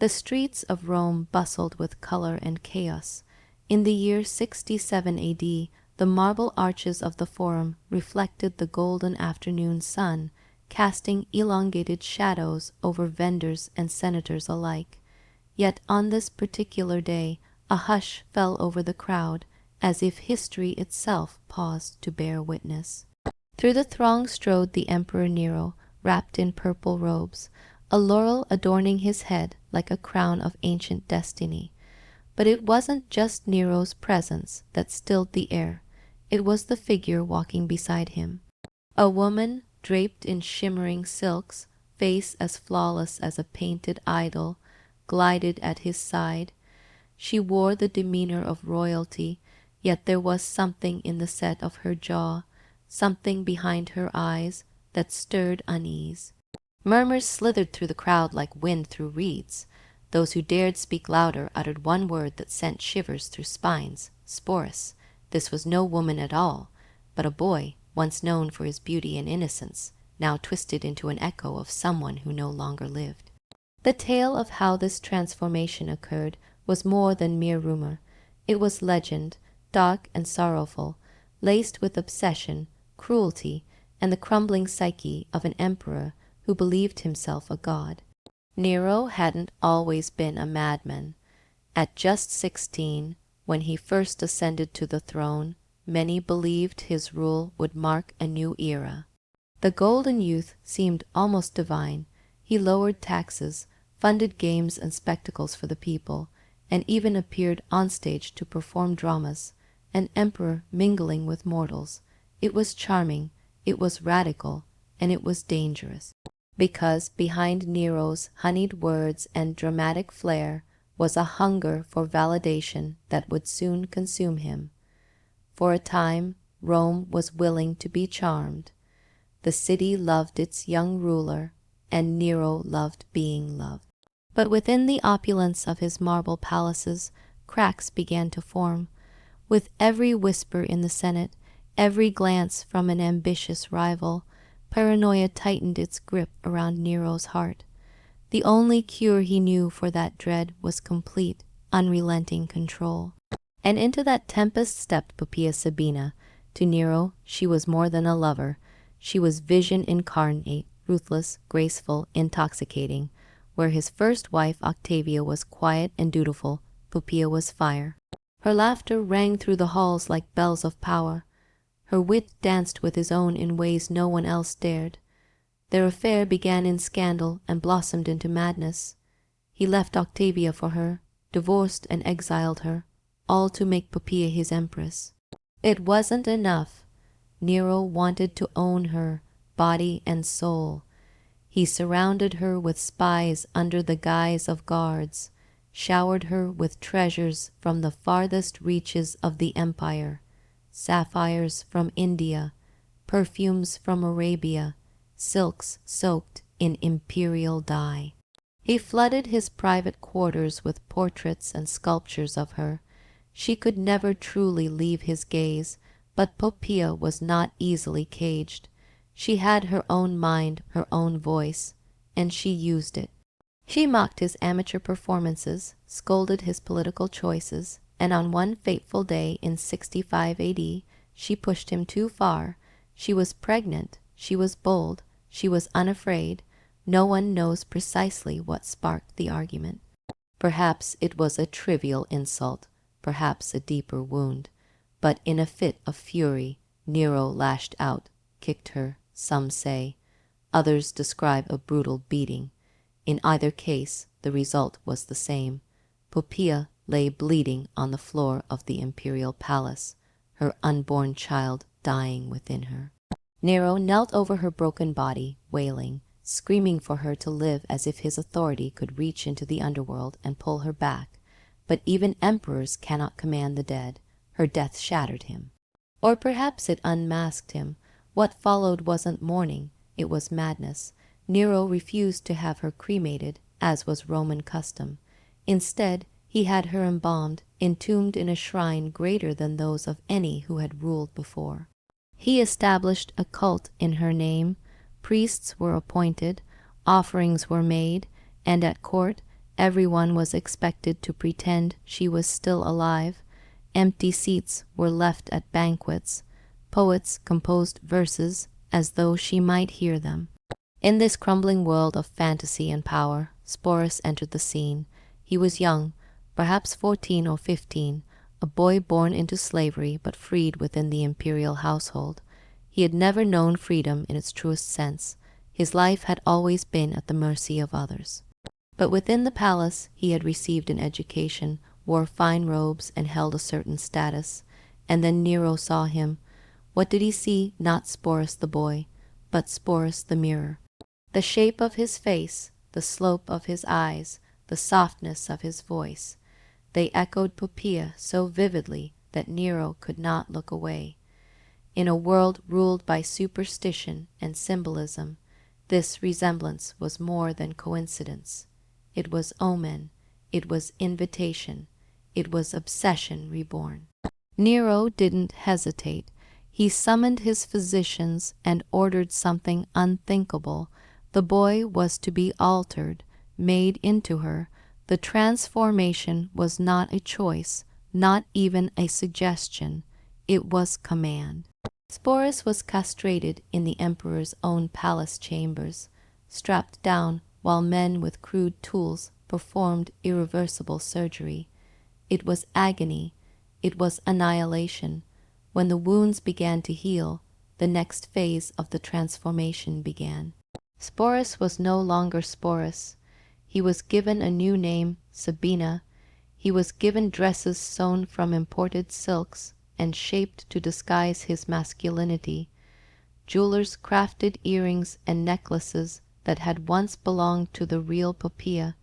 The streets of Rome bustled with color and chaos. In the year 67 AD, the marble arches of the Forum reflected the golden afternoon sun, casting elongated shadows over vendors and senators alike. Yet on this particular day, a hush fell over the crowd, as if history itself paused to bear witness. Through the throng strode the Emperor Nero, wrapped in purple robes, a laurel adorning his head like a crown of ancient destiny. But it wasn't just Nero's presence that stilled the air. It was the figure walking beside him. A woman, draped in shimmering silks, face as flawless as a painted idol, glided at his side. She wore the demeanor of royalty, yet there was something in the set of her jaw, something behind her eyes, that stirred unease. Murmurs slithered through the crowd like wind through reeds. Those who dared speak louder uttered one word that sent shivers through spines: Sporus. This was no woman at all, but a boy, once known for his beauty and innocence, now twisted into an echo of someone who no longer lived. The tale of how this transformation occurred was more than mere rumor. It was legend, dark and sorrowful, laced with obsession, cruelty, and the crumbling psyche of an emperor who believed himself a god. Nero hadn't always been a madman. At just 16, when he first ascended to the throne, many believed his rule would mark a new era. The golden youth seemed almost divine. He lowered taxes, funded games and spectacles for the people, and even appeared on stage to perform dramas, an emperor mingling with mortals. It was charming, it was radical, and it was dangerous. Because behind Nero's honeyed words and dramatic flair was a hunger for validation that would soon consume him. For a time, Rome was willing to be charmed. The city loved its young ruler, and Nero loved being loved. But within the opulence of his marble palaces, cracks began to form. With every whisper in the Senate, every glance from an ambitious rival, paranoia tightened its grip around Nero's heart. The only cure he knew for that dread was complete, unrelenting control. And into that tempest stepped Poppaea Sabina. To Nero, she was more than a lover. She was vision incarnate, ruthless, graceful, intoxicating. Where his first wife, Octavia, was quiet and dutiful, Poppaea was fire. Her laughter rang through the halls like bells of power. Her wit danced with his own in ways no one else dared. Their affair began in scandal and blossomed into madness. He left Octavia for her, divorced and exiled her, all to make Poppaea his empress. It wasn't enough. Nero wanted to own her, body and soul. He surrounded her with spies under the guise of guards, showered her with treasures from the farthest reaches of the empire, sapphires from India, perfumes from Arabia, silks soaked in imperial dye. He flooded his private quarters with portraits and sculptures of her. She could never truly leave his gaze, but Poppaea was not easily caged. She had her own mind, her own voice, and she used it. She mocked his amateur performances, scolded his political choices, and on one fateful day in 65 AD, she pushed him too far. She was pregnant, she was bold, she was unafraid. No one knows precisely what sparked the argument. Perhaps it was a trivial insult, perhaps a deeper wound. But in a fit of fury, Nero lashed out, kicked her, some say. Others describe a brutal beating. In either case, the result was the same. Poppaea lay bleeding on the floor of the imperial palace, her unborn child dying within her. Nero knelt over her broken body, wailing, screaming for her to live as if his authority could reach into the underworld and pull her back. But even emperors cannot command the dead. Her death shattered him. Or perhaps it unmasked him. What followed wasn't mourning, it was madness. Nero refused to have her cremated, as was Roman custom. Instead, he had her embalmed, entombed in a shrine greater than those of any who had ruled before. He established a cult in her name. Priests were appointed, offerings were made, and at court, Everyone was expected to pretend she was still alive. Empty seats were left at banquets. Poets composed verses as though she might hear them. In this crumbling world of fantasy and power, Sporus entered the scene. He was young, perhaps 14 or 15, a boy born into slavery but freed within the imperial household. He had never known freedom in its truest sense. His life had always been at the mercy of others. But within the palace he had received an education, wore fine robes, and held a certain status. And then Nero saw him. What did he see? Not Sporus the boy, but Sporus the mirror. The shape of his face, the slope of his eyes, the softness of his voice, they echoed Poppaea so vividly that Nero could not look away. In a world ruled by superstition and symbolism, this resemblance was more than coincidence. It was omen, it was invitation, it was obsession reborn. Nero didn't hesitate. He summoned his physicians and ordered something unthinkable. The boy was to be altered, made into her. The transformation was not a choice, not even a suggestion. It was command. Sporus was castrated in the emperor's own palace chambers, strapped down while men with crude tools performed irreversible surgery. It was agony. It was annihilation. When the wounds began to heal, the next phase of the transformation began. Sporus was no longer Sporus. He was given a new name, Sabina. He was given dresses sewn from imported silks and shaped to disguise his masculinity. Jewelers crafted earrings and necklaces that had once belonged to the real Poppaea,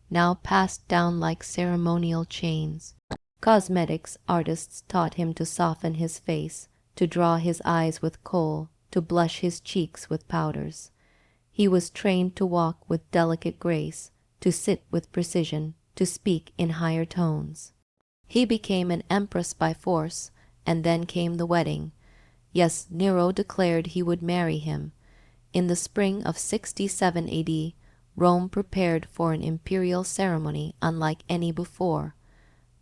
now passed down like ceremonial chains. Cosmetics artists taught him to soften his face, to draw his eyes with kohl, to blush his cheeks with powders. He was trained to walk with delicate grace, to sit with precision, to speak in higher tones. He became an empress by force, and then came the wedding. Yes, Nero declared he would marry him. In the spring of 67 AD, Rome prepared for an imperial ceremony unlike any before.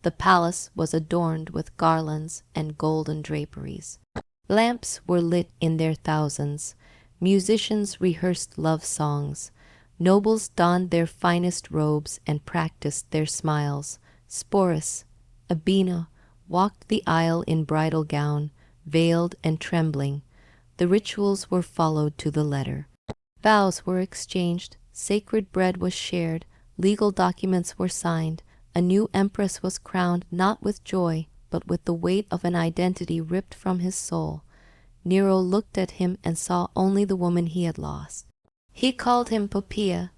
The palace was adorned with garlands and golden draperies. Lamps were lit in their thousands. Musicians rehearsed love songs. Nobles donned their finest robes and practiced their smiles. Sporus, Abina, walked the aisle in bridal gown, veiled and trembling. The rituals were followed to the letter. Vows were exchanged, sacred bread was shared, legal documents were signed. A new empress was crowned not with joy, but with the weight of an identity ripped from his soul. Nero looked at him and saw only the woman he had lost. He called him Poppaea.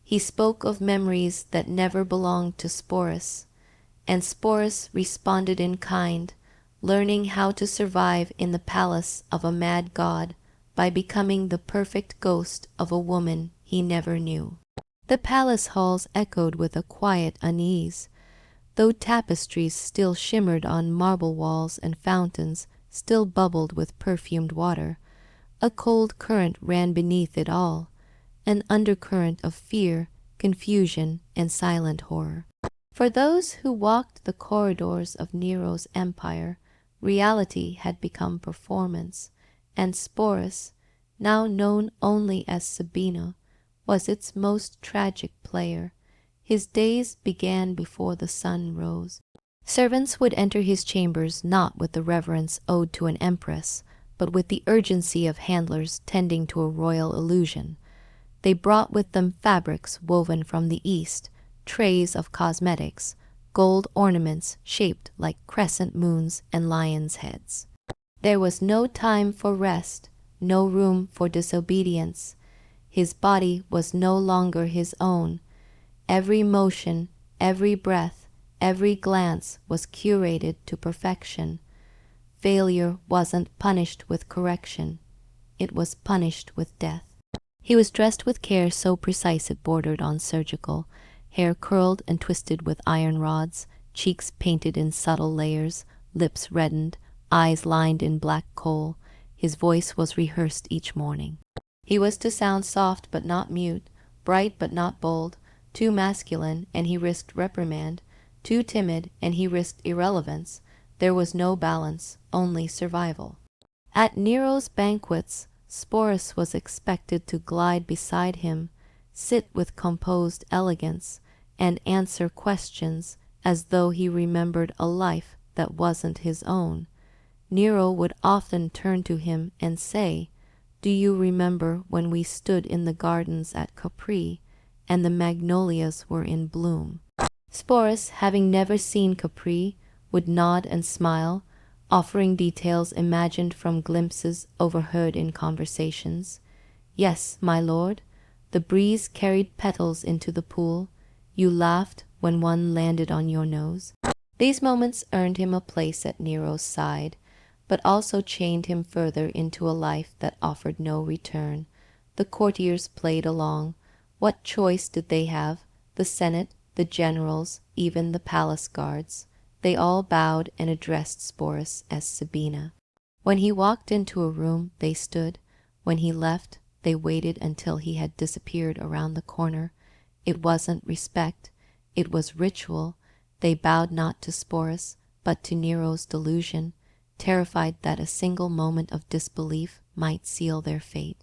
He spoke of memories that never belonged to Sporus, and Sporus responded in kind, learning how to survive in the palace of a mad god by becoming the perfect ghost of a woman he never knew. The palace halls echoed with a quiet unease. Though tapestries still shimmered on marble walls and fountains still bubbled with perfumed water, a cold current ran beneath it all, an undercurrent of fear, confusion, and silent horror. For those who walked the corridors of Nero's empire, reality had become performance, and Sporus, now known only as Sabina, was its most tragic player. His days began before the sun rose. Servants would enter his chambers not with the reverence owed to an empress, but with the urgency of handlers tending to a royal illusion. They brought with them fabrics woven from the East, trays of cosmetics, gold ornaments shaped like crescent moons and lions' heads. There was no time for rest, no room for disobedience. His body was no longer his own. Every motion, every breath, every glance was curated to perfection. Failure wasn't punished with correction. It was punished with death. He was dressed with care so precise it bordered on surgical, hair curled and twisted with iron rods, cheeks painted in subtle layers, lips reddened, eyes lined in black coal. His voice was rehearsed each morning. He was to sound soft but not mute, bright but not bold, Too masculine, and he risked reprimand. Too timid, and he risked irrelevance. There was no balance, only survival. At Nero's banquets, Sporus was expected to glide beside him, sit with composed elegance, and answer questions as though he remembered a life that wasn't his own. Nero would often turn to him and say, "Do you remember when we stood in the gardens at Capri, and the magnolias were in bloom?" Sporus, having never seen Capri, would nod and smile, offering details imagined from glimpses overheard in conversations. "Yes, my lord, the breeze carried petals into the pool. You laughed when one landed on your nose." These moments earned him a place at Nero's side, but also chained him further into a life that offered no return. The courtiers played along. What choice did they have? The Senate, the generals, even the palace guards. They all bowed and addressed Sporus as Sabina. When he walked into a room, they stood. When he left, they waited until he had disappeared around the corner. It wasn't respect, it was ritual. They bowed not to Sporus, but to Nero's delusion, terrified that a single moment of disbelief might seal their fate.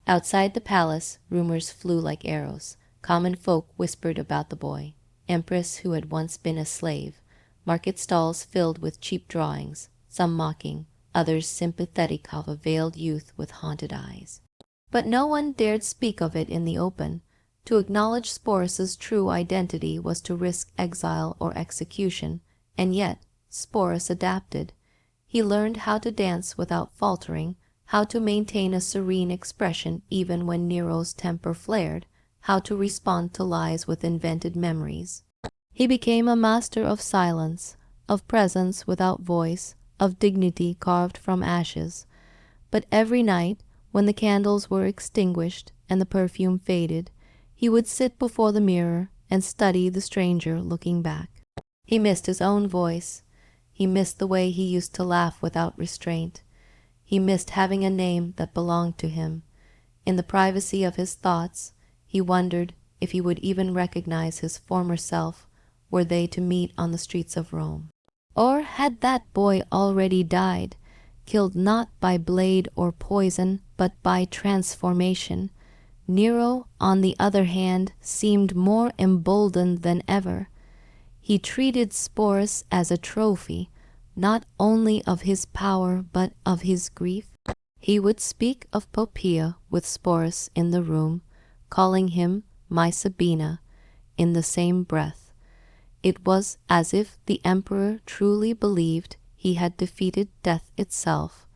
Outside the palace, rumors flew like arrows. Common folk whispered about the boy, empress who had once been a slave. Market stalls filled with cheap drawings, some mocking, others sympathetic of a veiled youth with haunted eyes. But no one dared speak of it in the open. To acknowledge Sporus's true identity was to risk exile or execution, and yet Sporus adapted. He learned how to dance without faltering, how to maintain a serene expression even when Nero's temper flared, how to respond to lies with invented memories. He became a master of silence, of presence without voice, of dignity carved from ashes. But every night, when the candles were extinguished and the perfume faded, he would sit before the mirror and study the stranger looking back. He missed his own voice. He missed the way he used to laugh without restraint. He missed having a name that belonged to him. In the privacy of his thoughts, he wondered if he would even recognize his former self were they to meet on the streets of Rome. Or had that boy already died, killed not by blade or poison, but by transformation? Nero, on the other hand, seemed more emboldened than ever. He treated Sporus as a trophy, not only of his power but of his grief. He would speak of Poppaea with Sporus in the room, calling him my Sabina, in the same breath. It was as if the emperor truly believed he had defeated death itself,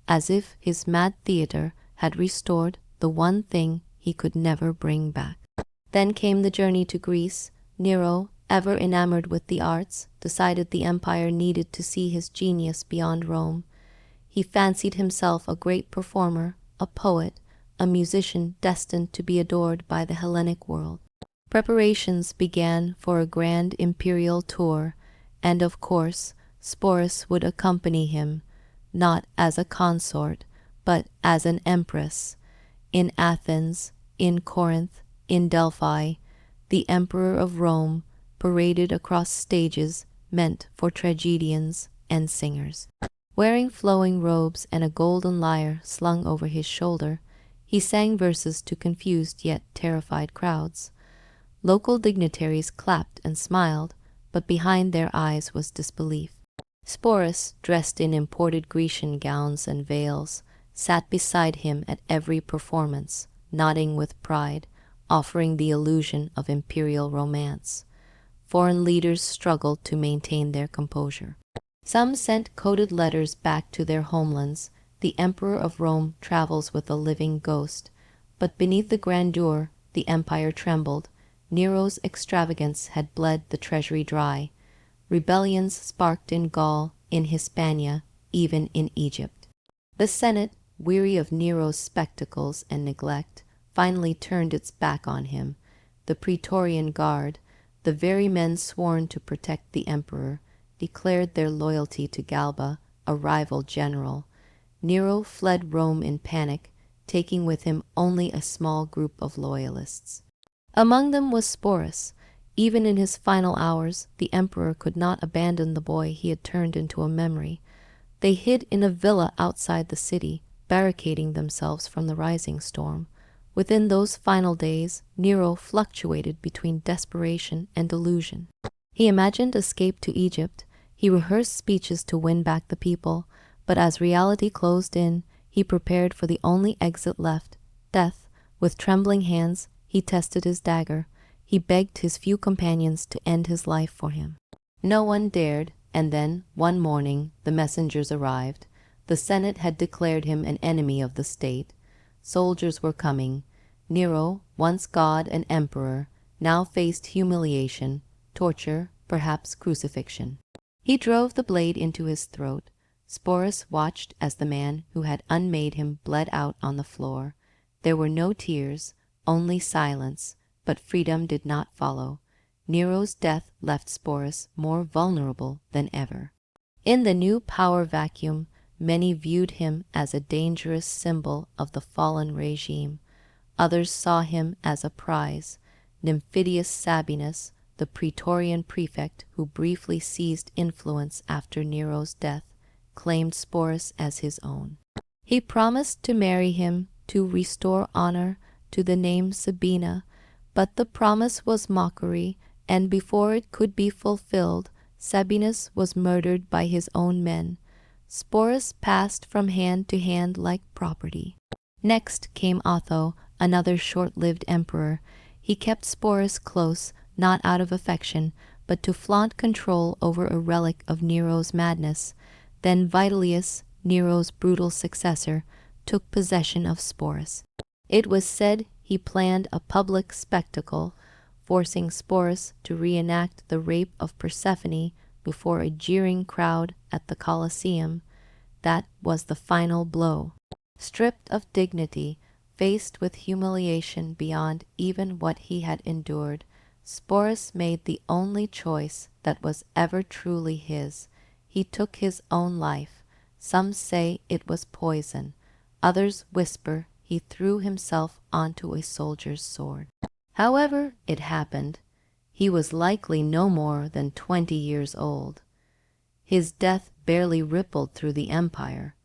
as if his mad theater had restored the one thing he could never bring back. Then came the journey to Greece. Nero, ever enamored with the arts, decided the empire needed to see his genius beyond Rome. He fancied himself a great performer, a poet, a musician destined to be adored by the Hellenic world. Preparations began for a grand imperial tour, and of course Sporus would accompany him, not as a consort, but as an empress. In Athens, in Corinth, in Delphi, the Emperor of Rome paraded across stages meant for tragedians and singers. Wearing flowing robes and a golden lyre slung over his shoulder, he sang verses to confused yet terrified crowds. Local dignitaries clapped and smiled, but behind their eyes was disbelief. Sporus, dressed in imported Grecian gowns and veils, sat beside him at every performance, nodding with pride, offering the illusion of imperial romance. Foreign leaders struggled to maintain their composure. Some sent coded letters back to their homelands. The Emperor of Rome travels with a living ghost. But beneath the grandeur, the empire trembled. Nero's extravagance had bled the treasury dry. Rebellions sparked in Gaul, in Hispania, even in Egypt. The Senate, weary of Nero's spectacles and neglect, finally turned its back on him. The Praetorian Guard, the very men sworn to protect the emperor, declared their loyalty to Galba, a rival general. Nero fled Rome in panic, taking with him only a small group of loyalists. Among them was Sporus. Even in his final hours, the emperor could not abandon the boy he had turned into a memory. They hid in a villa outside the city, barricading themselves from the rising storm. Within those final days, Nero fluctuated between desperation and delusion. He imagined escape to Egypt. He rehearsed speeches to win back the people. But as reality closed in, he prepared for the only exit left, death. With trembling hands, he tested his dagger. He begged his few companions to end his life for him. No one dared, and then, one morning, the messengers arrived. The Senate had declared him an enemy of the state. Soldiers were coming. Nero, once god and emperor, now faced humiliation, torture, perhaps crucifixion. He drove the blade into his throat. Sporus watched as the man who had unmade him bled out on the floor. There were no tears, only silence, but freedom did not follow. Nero's death left Sporus more vulnerable than ever. In the new power vacuum, many viewed him as a dangerous symbol of the fallen regime. Others saw him as a prize. Nymphidius Sabinus, the Praetorian prefect who briefly seized influence after Nero's death, claimed Sporus as his own. He promised to marry him, to restore honor to the name Sabina, but the promise was mockery, and before it could be fulfilled, Sabinus was murdered by his own men. Sporus passed from hand to hand like property. Next came Otho, another short-lived emperor. He kept Sporus close, not out of affection, but to flaunt control over a relic of Nero's madness. Then Vitellius, Nero's brutal successor, took possession of Sporus. It was said he planned a public spectacle, forcing Sporus to reenact the rape of Persephone before a jeering crowd at the Colosseum. That was the final blow. Stripped of dignity, faced with humiliation beyond even what he had endured, Sporus made the only choice that was ever truly his. He took his own life. Some say it was poison. Others whisper he threw himself onto a soldier's sword. However it happened, he was likely no more than 20 years old. His death barely rippled through the empire.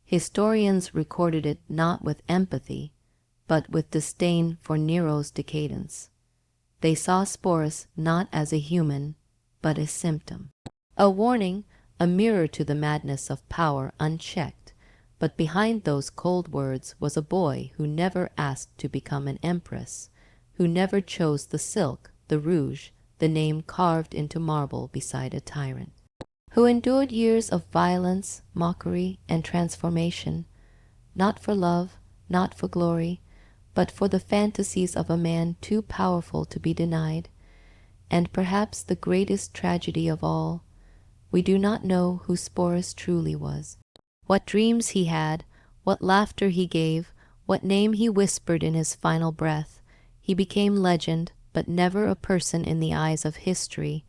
Historians recorded it not with empathy, but with disdain for Nero's decadence. They saw Sporus not as a human, but a symptom. A warning, a mirror to the madness of power unchecked. But behind those cold words was a boy who never asked to become an empress, who never chose the silk, the rouge, the name carved into marble beside a tyrant, who endured years of violence, mockery, and transformation, not for love, not for glory, but for the fantasies of a man too powerful to be denied. And perhaps the greatest tragedy of all, we do not know who Sporus truly was. What dreams he had, what laughter he gave, what name he whispered in his final breath. He became legend, but never a person in the eyes of history.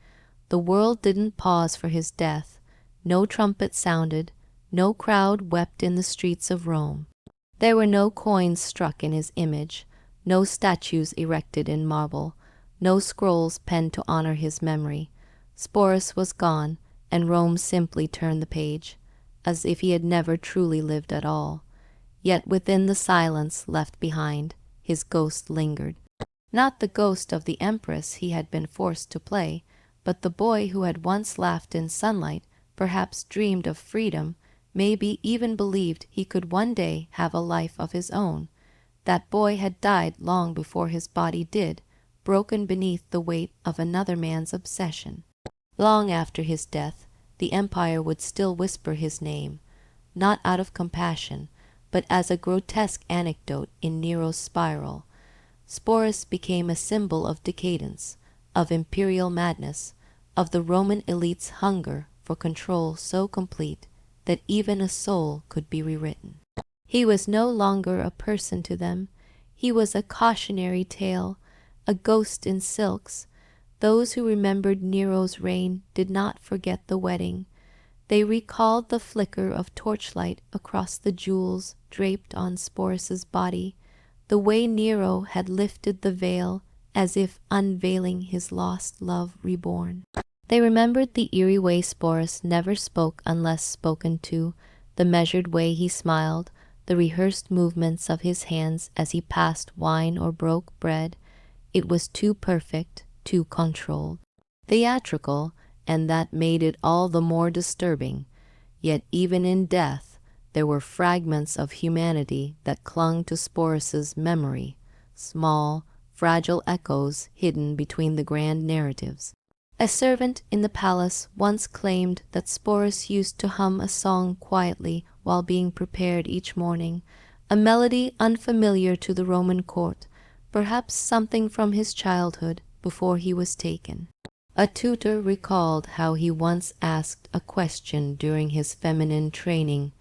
The world didn't pause for his death. No trumpet sounded, no crowd wept in the streets of Rome. There were no coins struck in his image, no statues erected in marble, no scrolls penned to honor his memory. Sporus was gone, and Rome simply turned the page, as if he had never truly lived at all. Yet within the silence left behind, his ghost lingered. Not the ghost of the empress he had been forced to play, but the boy who had once laughed in sunlight, perhaps dreamed of freedom, maybe even believed he could one day have a life of his own. That boy had died long before his body did, broken beneath the weight of another man's obsession. Long after his death, the empire would still whisper his name, not out of compassion, but as a grotesque anecdote in Nero's spiral. Sporus became a symbol of decadence, of imperial madness, of the Roman elite's hunger for control so complete that even a soul could be rewritten. He was no longer a person to them. He was a cautionary tale, a ghost in silks. Those who remembered Nero's reign did not forget the wedding. They recalled the flicker of torchlight across the jewels draped on Sporus's body, the way Nero had lifted the veil as if unveiling his lost love reborn. They remembered the eerie way Sporus never spoke unless spoken to, the measured way he smiled, the rehearsed movements of his hands as he passed wine or broke bread. It was too perfect, too controlled. Theatrical, and that made it all the more disturbing. Yet even in death, there were fragments of humanity that clung to Sporus's memory, small, fragile echoes hidden between the grand narratives. A servant in the palace once claimed that Sporus used to hum a song quietly while being prepared each morning, a melody unfamiliar to the Roman court, perhaps something from his childhood before he was taken. A tutor recalled how he once asked a question during his feminine training,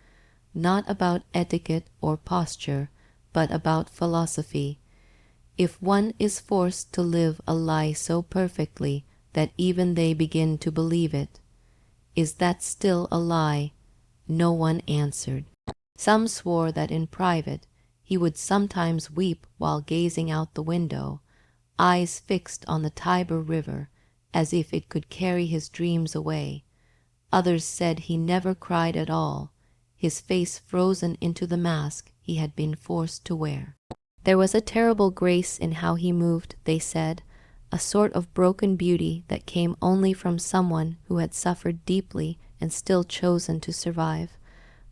not about etiquette or posture, but about philosophy. If one is forced to live a lie so perfectly that even they begin to believe it, is that still a lie? No one answered. Some swore that in private he would sometimes weep while gazing out the window, eyes fixed on the Tiber River, as if it could carry his dreams away. Others said he never cried at all, his face frozen into the mask he had been forced to wear. There was a terrible grace in how he moved, they said, a sort of broken beauty that came only from someone who had suffered deeply and still chosen to survive.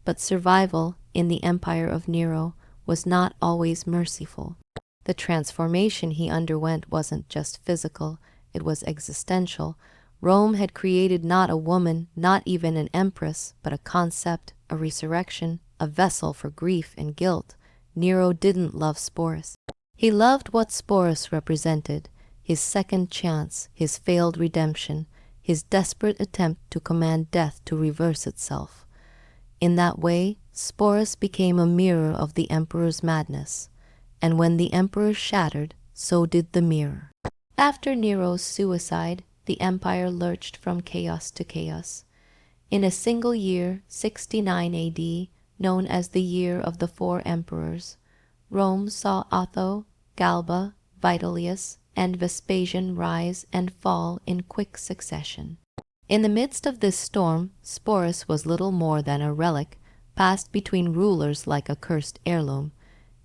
But survival in the empire of Nero was not always merciful. The transformation he underwent wasn't just physical, it was existential. Rome had created not a woman, not even an empress, but a concept, a resurrection, a vessel for grief and guilt. Nero didn't love Sporus. He loved what Sporus represented, his second chance, his failed redemption, his desperate attempt to command death to reverse itself. In that way, Sporus became a mirror of the emperor's madness, and when the emperor shattered, so did the mirror. After Nero's suicide, the empire lurched from chaos to chaos. In a single year, 69 AD, known as the Year of the Four Emperors, Rome saw Otho, Galba, Vitellius, and Vespasian rise and fall in quick succession. In the midst of this storm, Sporus was little more than a relic, passed between rulers like a cursed heirloom.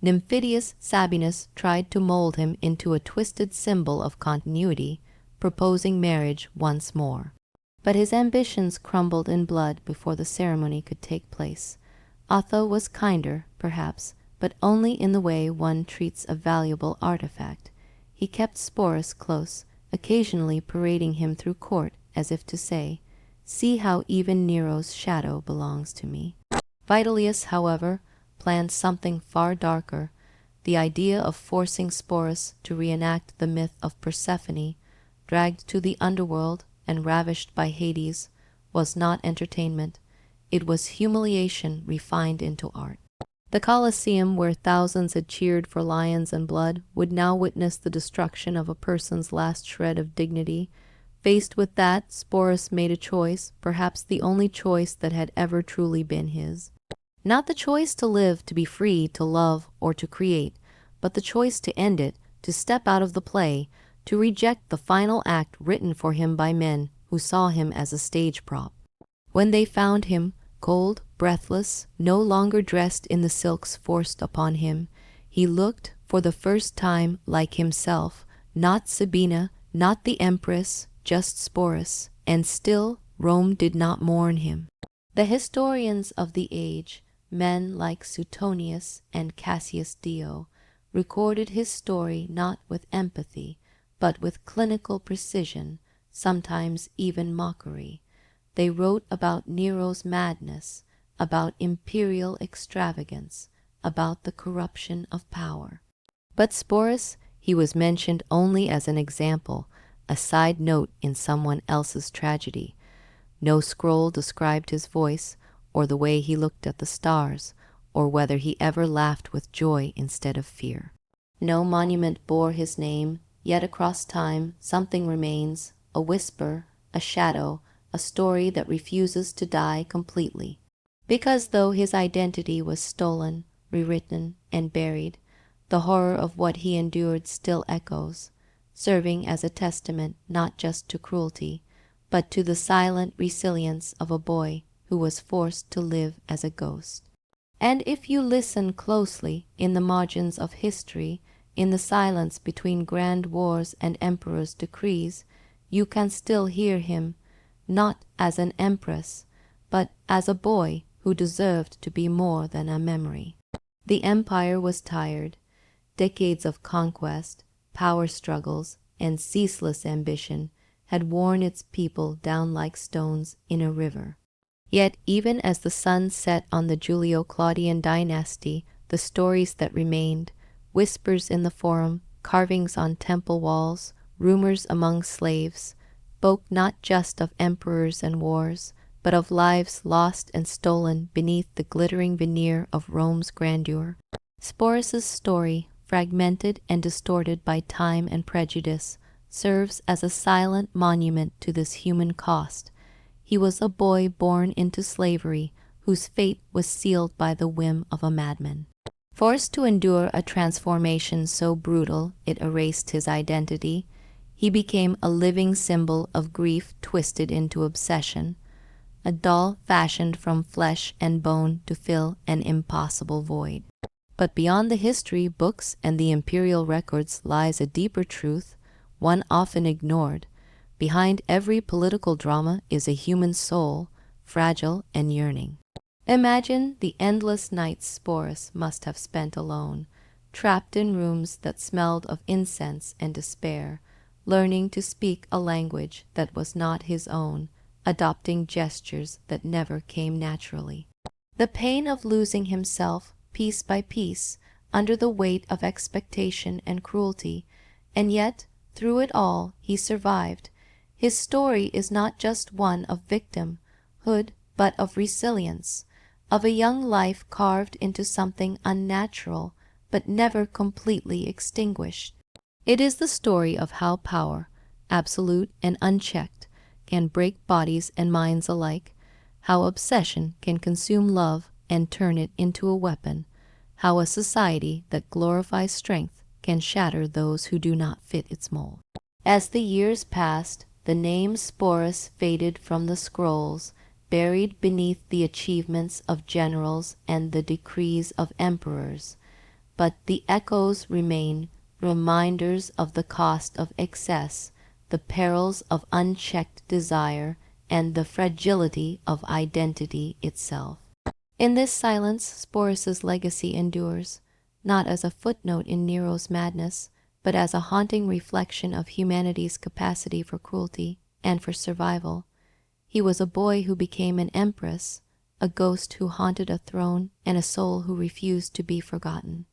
Nymphidius Sabinus tried to mold him into a twisted symbol of continuity, proposing marriage once more. But his ambitions crumbled in blood before the ceremony could take place. Otho was kinder, perhaps, but only in the way one treats a valuable artifact. He kept Sporus close, occasionally parading him through court as if to say, "See how even Nero's shadow belongs to me." Vitellius, however, planned something far darker. The idea of forcing Sporus to reenact the myth of Persephone, dragged to the underworld and ravished by Hades, was not entertainment. It was humiliation refined into art. The Colosseum, where thousands had cheered for lions and blood, would now witness the destruction of a person's last shred of dignity. Faced with that, Sporus made a choice, perhaps the only choice that had ever truly been his. Not the choice to live, to be free, to love, or to create, but the choice to end it, to step out of the play, to reject the final act written for him by men who saw him as a stage prop. When they found him, cold, breathless, no longer dressed in the silks forced upon him, he looked, for the first time, like himself, not Sabina, not the empress, just Sporus, and still Rome did not mourn him. The historians of the age, men like Suetonius and Cassius Dio, recorded his story not with empathy, but with clinical precision, sometimes even mockery. They wrote about Nero's madness, about imperial extravagance, about the corruption of power. But Sporus, he was mentioned only as an example, a side note in someone else's tragedy. No scroll described his voice, or the way he looked at the stars, or whether he ever laughed with joy instead of fear. No monument bore his name, yet across time something remains, a whisper, a shadow, a story that refuses to die completely. Because though his identity was stolen, rewritten, and buried, the horror of what he endured still echoes. serving as a testament not just to cruelty, but to the silent resilience of a boy who was forced to live as a ghost. And if you listen closely in the margins of history, in the silence between grand wars and emperors' decrees, you can still hear him, not as an empress, but as a boy who deserved to be more than a memory. The empire was tired. Decades of conquest, power struggles, and ceaseless ambition had worn its people down like stones in a river. Yet even as the sun set on the Julio-Claudian dynasty, the stories that remained, whispers in the forum, carvings on temple walls, rumors among slaves, spoke not just of emperors and wars, but of lives lost and stolen beneath the glittering veneer of Rome's grandeur. Sporus's story, fragmented and distorted by time and prejudice, serves as a silent monument to this human cost. He was a boy born into slavery, whose fate was sealed by the whim of a madman. Forced to endure a transformation so brutal it erased his identity, he became a living symbol of grief twisted into obsession, a doll fashioned from flesh and bone to fill an impossible void. But beyond the history books and the imperial records lies a deeper truth, one often ignored. Behind every political drama is a human soul, fragile and yearning. Imagine the endless nights Sporus must have spent alone, trapped in rooms that smelled of incense and despair, learning to speak a language that was not his own, adopting gestures that never came naturally. The pain of losing himself, piece by piece, under the weight of expectation and cruelty, and yet, through it all, he survived. His story is not just one of victimhood, but of resilience, of a young life carved into something unnatural, but never completely extinguished. It is the story of how power, absolute and unchecked, can break bodies and minds alike, how obsession can consume love and turn it into a weapon, how a society that glorifies strength can shatter those who do not fit its mold. As the years passed, the name Sporus faded from the scrolls, buried beneath the achievements of generals and the decrees of emperors. But the echoes remain, reminders of the cost of excess, the perils of unchecked desire, and the fragility of identity itself. In this silence, Sporus's legacy endures, not as a footnote in Nero's madness, but as a haunting reflection of humanity's capacity for cruelty and for survival. He was a boy who became an empress, a ghost who haunted a throne, and a soul who refused to be forgotten.